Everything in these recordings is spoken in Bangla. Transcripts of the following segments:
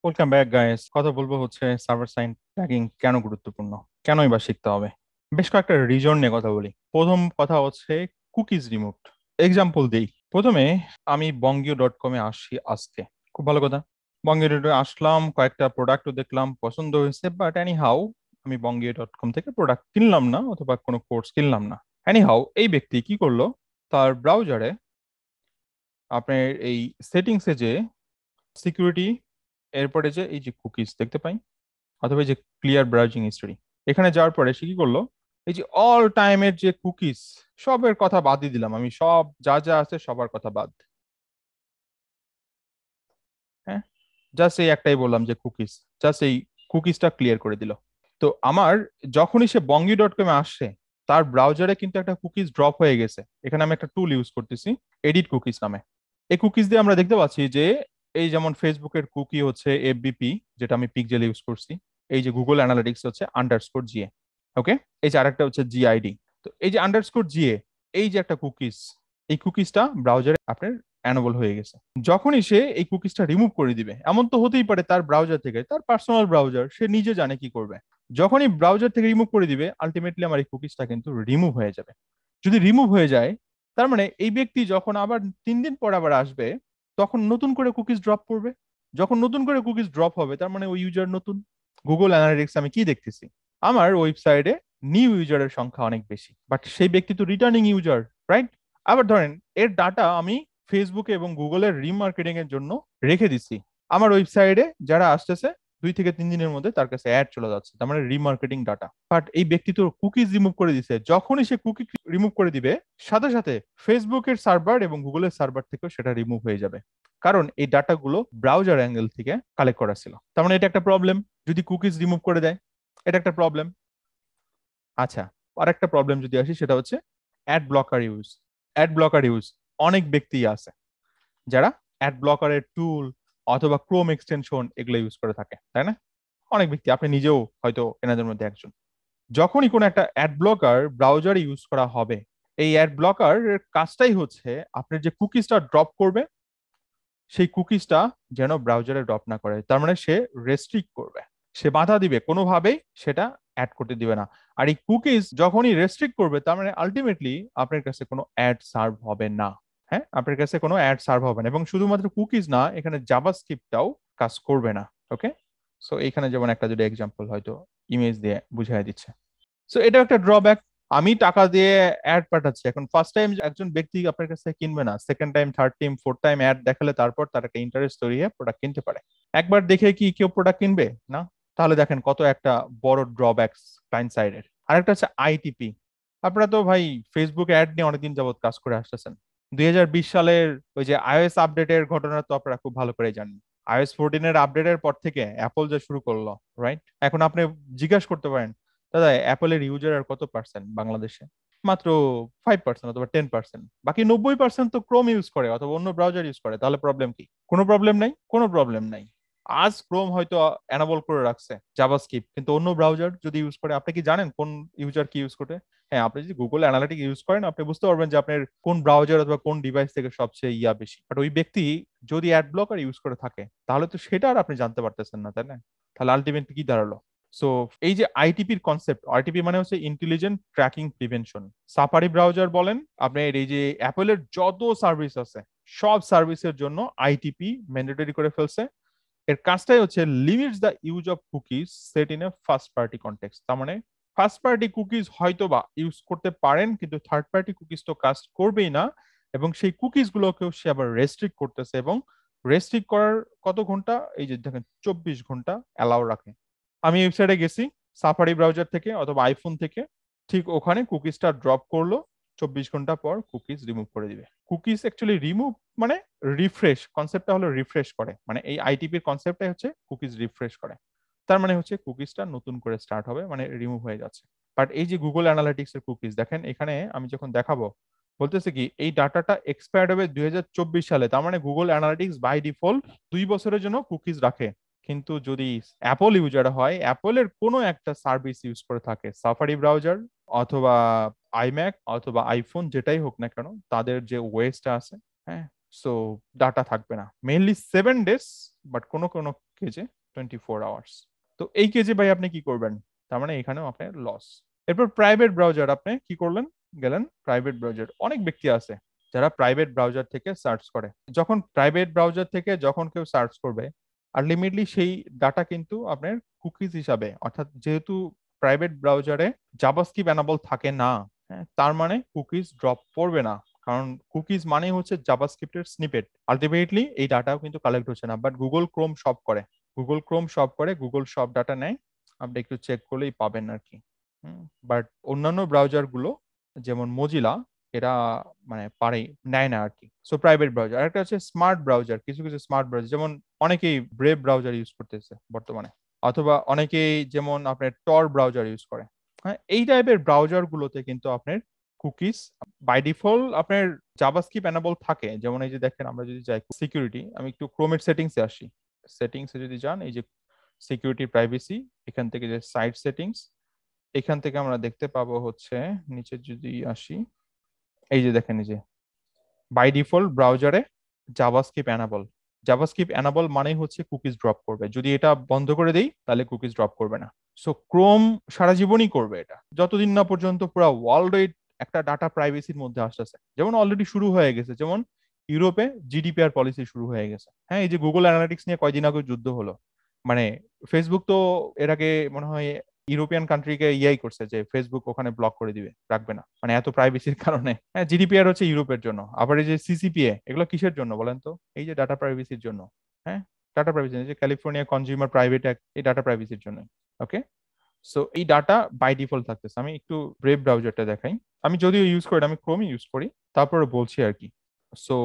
Welcome back guys. কথা বলবো হচ্ছে সার্ভার সাইড ট্যাগিং কেন গুরুত্বপূর্ণ, কেনই বা শিখতে হবে। বেশ কয়েকটা রিজন নিয়ে কথা বলি। প্রথম কথা হচ্ছে কুকিজ রিমুভ। এক্সাম্পল দেই। প্রথমে আমি বঙ্গীয়.কমে আসি আজকে, খুব ভালো কথা। বঙ্গীয়.কমে আসলাম, কয়েকটা প্রোডাক্টও দেখলাম, পছন্দ হয়েছে, বাট এনি হাউ আমি বঙ্গীয়.কম থেকে প্রোডাক্ট কিনলাম না অথবা কোনো কোর্স কিনলাম না। এনি হাউ এই ব্যক্তি কি করলো, তার ব্রাউজারে আপনার এই সেটিংসে যে সিকিউরিটি, এরপরে যে এই যে কুকিজ দেখতে পাই অথবা এই যে ক্লিয়ার ব্রাউজিং হিস্টোরি, এখানে যাওয়ার পরে সে কি করলো, এই যে অল টাইমের যে কুকিজ, সবের কথা বাদই দিলাম আমি, সব যা যা আছে সবার কথা বাদ। হ্যাঁ, জাস্ট এই একটাই বললাম যে কুকিজ, জাস্ট এই কুকিজটা ক্লিয়ার করে দিল। তো আমার যখনই সে বঙ্গি.কমে আসছে, তার ব্রাউজারে কিন্তু একটা কুকিজ ড্রপ হয়ে গেছে। এখানে আমি একটা টুল ইউজ করতেছি, এডিট কুকিজ নামে। এই কুকিজ দিয়ে আমরা দেখতে পাচ্ছি যে এই যেমন ফেসবুকের কুকি হচ্ছে এফবিপি, যেটা আমি পিকজেল ইউজ করছি। এই যে গুগল অ্যানালিটিক্স হচ্ছে আন্ডারস্কোর জিএ। ওকে, এই যে আরেকটা হচ্ছে জিআইডি। তো এই যে আন্ডারস্কোর জিএ, এই যে একটা কুকিজ, এই কুকিজটা ব্রাউজারে আপনার অ্যানেবল হয়ে গেছে। যখনই সে এই কুকিজটা রিমুভ করে দিবে, এমন তো হতেই পারে তার ব্রাউজার থেকে, তার পার্সোনাল ব্রাউজার, সে নিজে জানে কি করবে। যখনই ব্রাউজার থেকে রিমুভ করে দিবে, আলটিমেটলি আমার এই কুকিজটা কিন্তু রিমুভ হয়ে যাবে। যদি রিমুভ হয়ে যায়, তার মানে এই ব্যক্তি যখন আবার 3 দিন পর আবার আসবে, তখন নতুন করে কুকিজ ড্রপ করবে। যখন নতুন করে কুকিজ ড্রপ হবে, তার মানে ওই ইউজার নতুন। গুগল অ্যানালিটিক্স আমি কি দেখতেছি, আমার ওয়েবসাইটে নিউ ইউজারের সংখ্যা অনেক বেশি, বাট সেই ব্যক্তি তো রিটার্নিং ইউজার, রাইট? আবার ধরেন এর ডাটা আমি ফেসবুকে এবং গুগলের রিমার্কেটিং এর জন্য রেখে দিচ্ছি। আমার ওয়েবসাইটে যারা আসতেছে 2 থেকে 3 দিনের মধ্যে তার কাছে অ্যাড চলে যাচ্ছে, তার মানে রিমার্কেটিং ডাটা। বাট এই ব্যক্তি তো কুকিজ রিমুভ করে দিছে, যখনই সে কুকি রিমুভ করে দিবে, সাথে সাথে ফেসবুকের সার্ভার এবং গুগলের সার্ভার থেকেও সেটা রিমুভ হয়ে যাবে। কারণ এই ডাটাগুলো ব্রাউজার অ্যাঙ্গেল থেকে কালেক্ট করা ছিল। তার মানে এটা একটা প্রবলেম, যদি কুকিজ রিমুভ করে দেয়, এটা একটা প্রবলেম। আচ্ছা, আর একটা প্রবলেম যদি আসি, সেটা হচ্ছে add blocker use. Add blocker use অনেক ব্যক্তি আছে যারা অ্যাড ব্লকারের টুল অথবা ক্রোম এক্সটেনশন এগুলো ইউজ করে থাকে, তাই না? অনেক ব্যক্তি, আপনি নিজেও হয়তো এনাদের মধ্যে একজন। যখনই কোনো একটা অ্যাড ব্লকার ব্রাউজারে ইউজ করা হবে, এই অ্যাড ব্লকার কাজটাই হচ্ছে আপনার যে কুকিজটা ড্রপ করবে, সেই কুকিজটা যেন ব্রাউজারে ড্রপ না করে। তার মানে সে রেস্ট্রিক্ট করবে, সে বাধা দিবে, কোনোভাবেই সেটা অ্যাড করতে দিবে না। আর এই কুকিজ যখনই রেস্ট্রিক্ট করবে, তার মানে আলটিমেটলি আপনার কাছে কোনো অ্যাড সার্ভ হবে না। হ্যাঁ, আপনার কাছে কোনো অ্যাড সার্ভ হবে না, এবং শুধুমাত্র কুকিজ না, এখানে জাভাস্ক্রিপ্টটাও কাজ করবে না। ওকে, সো এখানে যেমন একটা যদি এক্সাম্পল হয়তো ইমেজ দিয়ে বুঝাই দিচ্ছে। সো এটা একটা ড্রব্যাক। আমি টাকা দিয়ে অ্যাড পাঠাচ্ছি, এখন ফার্স্ট টাইম একজন ব্যক্তি আপনার কাছ থেকে কিনবে না, second time, third time, fourth time ad দেখালে তারপর তার একটা ইন্টারেস্ট তৈরি হয়ে প্রোডাক্ট কিনতে পারে। একবার দেখে কি কেউ প্রোডাক্ট কিনবে না? তাহলে দেখেন কত একটা বড় ড্রব্যাকস ক্লায়েন্ট সাইডের। আরেকটা হচ্ছে আইটিপি। আপনারা তো ভাই ফেসবুকে অ্যাড নিয়ে অনেকদিন যাবত কাজ করে আসতেছেন। 2020 সালের ওই যে আইওএস আপডেটের ঘটনা তো আপনারা খুব ভালো করে জানেন। iOS 14 এর আপডেটের পর থেকে অ্যাপল যে শুরু করলো, রাইট? এখন আপনি জিজ্ঞাসা করতে পারেন, দাদা অ্যাপলের ইউজার আর কত পার্সেন্ট বাংলাদেশে? মাত্র 5% অথবা 10%। বাকি 90% তো ক্রোম ইউজ করে অথবা অন্য ব্রাউজার ইউজ করে। তাহলে প্রবলেম কি? কোনো প্রবলেম নাই, কোনো প্রবলেম নাই। আজ ক্রোম হয়তো অ্যানাবল করে রাখছে জাভাস্ক্রিপ্ট, কিন্তু অন্য ব্রাউজার যদি ইউজ করে, আপনি কি জানেন কোন ইউজার কি ইউজ করে? হ্যাঁ, আপনি যদি গুগল অ্যানালিটিক ইউজ করেন, আপনি বুঝতে পারবেন যে আপনার কোন ব্রাউজার অথবা কোন ডিভাইস থেকে সবচেয়ে বেশি। বাট ওই ব্যক্তি যদি অ্যাড ব্লকার ইউজ করে থাকে, তাহলে তো সেটা আর আপনি জানতে পারতেছেন না, তাই না? তাহলে আলটিমেটলি কি দাঁড়ালো? সো এই যে আইটিপির কনসেপ্ট, আইটিপি মানে হচ্ছে intelligent tracking prevention. Safari browser বলেন, আপনার এই যে অ্যাপলের যত সার্ভিস আছে, সব সার্ভিসের জন্য আইটিপি ম্যান্ডেটরি করে ফেলছে। এর কাজটাই হচ্ছে limits the use of cookies set in a first party context. তার মানে ফার্স্ট পার্টি কুকিজ হয়তো বা ইউজ করতে পারেন, কিন্তু থার্ড পার্টি কুকিজ তো কাজ করবেই না। এবং সেই কুকিজ গুলোকেও সে আবার রেস্ট্রিক্ট করতেছে, এবং রেস্ট্রিক্ট করার কত ঘন্টা, এই যে দেখেন 24 ঘন্টা অ্যালাউ রাখে। আমি ওয়েবসাইটে গেছি সাফারি ব্রাউজার থেকে অথবা আইফোন থেকে, ঠিক ওখানে কুকিজটা ড্রপ করলো, 24 ঘন্টা পর কুকিজ রিমুভ করে দিবে। কুকিজ অ্যাকচুয়ালি রিমুভ মানে রিফ্রেশ, কনসেপ্টটা হলো রিফ্রেশ করে, মানে এই আইটিপির কনসেপ্টটাই হচ্ছে কুকিজ রিফ্রেশ করে। তার মানে হচ্ছে কুকিজটা নতুন করে স্টার্ট হবে, মানে রিমুভ হয়ে যাচ্ছে। বাট এই যে গুগল অ্যানালিটিক্স এর কুকিজ দেখেন, এখানে আমি যখন দেখাবো, বলতেছে কি এই ডাটাটা এক্সপায়ার্ড হবে 2024 সালে। তার মানে গুগল অ্যানালিটিক্স বাই ডিফল্ট 2 বছরের জন্য কুকিজ রাখে। কিন্তু যদি অ্যাপল ইউজার হয়, অ্যাপলের কোনো একটা সার্ভিস ইউজ করে থাকে, সাফারি ব্রাউজার অথবা আইম্যাক অথবা আইফোন, যেটাই হোক না কেন, তাদের যে ওয়েসটা আছে, হ্যাঁ, সো ডাটা থাকবে না, মেইনলি 7 ডেজ। বাট কোনো কোনো কেজে 24 আওয়ার্স। তো এই কেজে ভাই আপনি কি করবেন? তার মানে এখানেও আপনার লস। এরপর প্রাইভেট ব্রাউজার, আপনি কি করলেন? গেলেন প্রাইভেট ব্রাউজার। অনেক ব্যক্তি আছে যারা প্রাইভেট ব্রাউজার থেকে সার্চ করে। যখন প্রাইভেট ব্রাউজার থেকে যখন কেউ সার্চ করবে, আলটিমেটলি সেই ডাটা কিন্তু আপনার কুকিজ হিসাবে, অর্থাৎ যেহেতু প্রাইভেট ব্রাউজারে জাভাস্ক্রিপ্ট এনাবল থাকে না, হ্যাঁ, তার মানে কুকিজ ড্রপ পড়বে না। কারণ কুকিজ মানে হচ্ছে জাভাস্ক্রিপ্টের স্নিপেট। আলটিমেটলি এই ডাটাও কিন্তু কালেক্ট হচ্ছে না, বাট গুগল ক্রোম সব করে। গুগল সব ডাটা নেয়। আপনি একটু চেক করলেই পাবেন আর কি। বাট অন্যান্য ব্রাউজার গুলো যেমন মজিলা, এরা মানে পারে, নেয় না আর কি। So private browser. আর একটা হচ্ছে স্মার্ট ব্রাউজার। কিছু কিছু স্মার্ট ব্রাউজার, যেমন অনেকেই ব্রেভ ব্রাউজার ইউজ করতেছে বর্তমানে, অথবা অনেকেই যেমন আপনার টর ব্রাউজার ইউজ করে। হ্যাঁ, এই টাইপের ব্রাউজার গুলোতে কিন্তু আপনার কুকিজ বাই ডিফল্ট আপনার জাভাস্ক্রিপ্ট এনাবল থাকে। যেমন এই যে দেখেন, আমরা যদি যাই সিকিউরিটি, আমি একটু ক্রোমের সেটিংসে আসি। সেটিংসে যদি যান, এই যে সিকিউরিটি প্রাইভেসি, এখান থেকে যে সাইট সেটিংস, এখান থেকে আমরা দেখতে পাবো হচ্ছে, নিচে যদি আসি, এই যে দেখেন, এই যে বাই ডিফল্ট ব্রাউজারে জাভাস্ক্রিপ্ট এনাবল। জাভাস্ক্রিপ্ট এনাবল মানে হচ্ছে কুকিজ ড্রপ করবে। যদি এটা বন্ধ করে দেই তাহলে কুকিজ ড্রপ করবে না। সো ক্রোম সারা জীবনই করবে এটা, যতদিন না পর্যন্ত পুরো ওয়ার্ল্ড ওয়াইড একটা ডাটা প্রাইভেসির মধ্যে আসতেছে। যেমন অলরেডি শুরু হয়ে গেছে, যেমন ইউরোপে জিডিপিআর পলিসি শুরু হয়ে গেছে। হ্যাঁ, এই যে গুগল অ্যানালিটিক্স নিয়ে কয়দিন আগে যুদ্ধ হলো, মানে ফেসবুক তো এর আগে মনে হয় ইউরোপিয়ান কান্ট্রিকে ইয়াই করছে যে ফেসবুক ওখানে ব্লক করে দিবে, রাখবে না, মানে এত প্রাইভেসির কারণে। হ্যাঁ, জিডিপিআর হচ্ছে ইউরোপের জন্য, আবার এই যে সিসিপিএ, এগুলো কিসের জন্য বলেন তো? এই যে ডাটা প্রাইভেসির জন্য। হ্যাঁ, ডাটা প্রাইভেসি, যে ক্যালিফোর্নিয়া কনজিউমার প্রাইভেট অ্যাক্ট, এই ডাটা প্রাইভেসির জন্য। ওকে, সো এই ডাটা বাই ডিফল্ট থাকতেছে। আমি একটু ব্রেভ ব্রাউজারটা দেখাই। আমি যদিও ইউজ করি না, আমি ক্রোম ইউজ করি, তারপরে বলছি আর কি। সো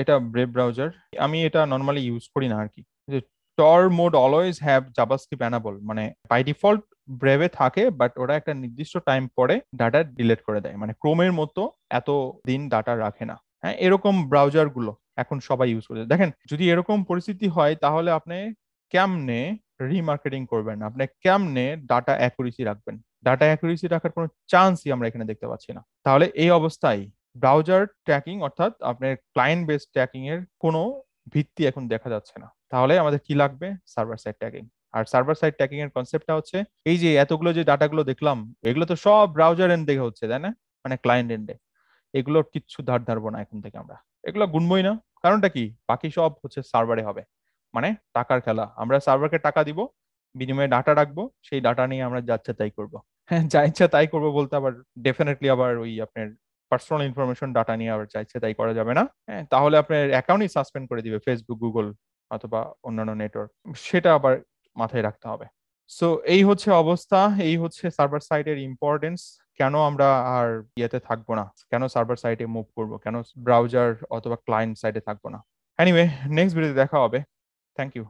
এটা ব্রেভ ব্রাউজার, আমি এটা নর্মালি ইউজ করি না আর কি। Tor mode always have JavaScript enable, মানে বাই ডিফল্ট ব্রেভে থাকে, বাট ওরা একটা নির্দিষ্ট টাইম পরে ডাটা ডিলিট করে দেয়, মানে ক্রোমের মতো এত দিন ডাটা রাখে না। হ্যাঁ, এরকম ব্রাউজার গুলো এখন সবাই ইউজ করে। দেখেন, যদি এরকম পরিস্থিতি হয় তাহলে আপনি কেমনে রিমার্কেটিং করবেন? আপনি কেমনে ডাটা অ্যাকুরেসি রাখবেন? ডাটা অ্যাকুরেসি রাখার কোনো চান্সই আমরা এখানে দেখতে পাচ্ছি না। তাহলে এই অবস্থায় ব্রাউজার ট্র্যাকিং, অর্থাৎ আপনার ক্লায়েন্ট বেস ট্র্যাকিং এর কোনো ভিত্তি এখন দেখা যাচ্ছে না। তাহলে আমাদের কি লাগবে? Server side tracking. আর সার্ভার সাইড ট্র্যাকিং এর কনসেপ্টটা হচ্ছে, এই যে এতগুলো যে ডাটাগুলো দেখলাম, এগুলো তো সব ব্রাউজার এন্ড দেখে হচ্ছে, তাই না? মানে ক্লায়েন্ট এন্ডে এগুলোর কিচ্ছু ধার ধারবো না এখন থেকে আমরা, এগুলো গুনবই না। কারণটা কি? বাকি সব হচ্ছে সার্ভারে হবে। মানে টাকার খেলা, আমরা সার্ভারকে টাকা দিব, বিনিময়ে ডাটা রাখবো, সেই ডাটা নিয়ে আমরা যা ইচ্ছা তাই করবো। হ্যাঁ, যা ইচ্ছা তাই করবো বলতে আবার ডেফিনেটলি আবার ওই আপনার পার্সোনাল ইনফরমেশন ডাটা নিয়ে আবার যা ইচ্ছা তাই করা যাবে না। হ্যাঁ, তাহলে আপনার অ্যাকাউন্টই সাসপেন্ড করে দিবে ফেসবুক, গুগল অথবা অন্যান্য নেটওয়ার্ক। সেটা আবার মাথায় রাখতে হবে। সো এই হচ্ছে অবস্থা, এই হচ্ছে সার্ভার সাইডের ইম্পর্টেন্স। কেন আমরা আর ইয়েতে থাকবো না, কেন সার্ভার সাইডে মুভ করব, কেন ব্রাউজার অথবা ক্লায়েন্ট সাইডে থাকবো না। এনিওয়ে, নেক্সট ভিডিওতে দেখা হবে। Thank you.